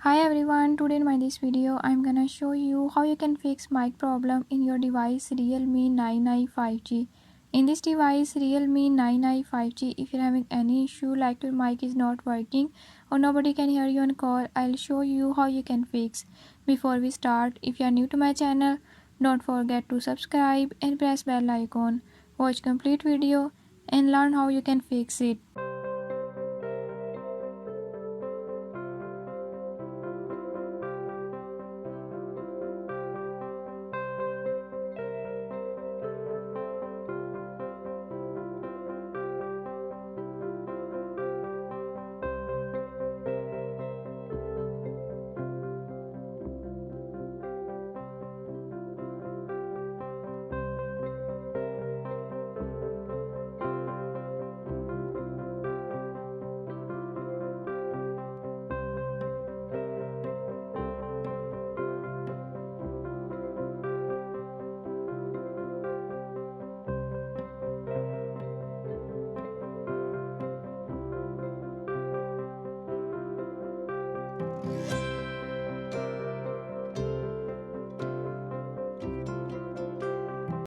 Hi everyone, today in my this video I'm gonna show you how you can fix mic problem in your device Realme 9i 5G. In this device Realme 9i 5G, if you're having any issue like your mic is not working or nobody can hear you on call, I'll show you how you can fix. Before we start, if you are new to my channel, don't forget to subscribe and press bell icon. Watch complete video and learn how you can fix it.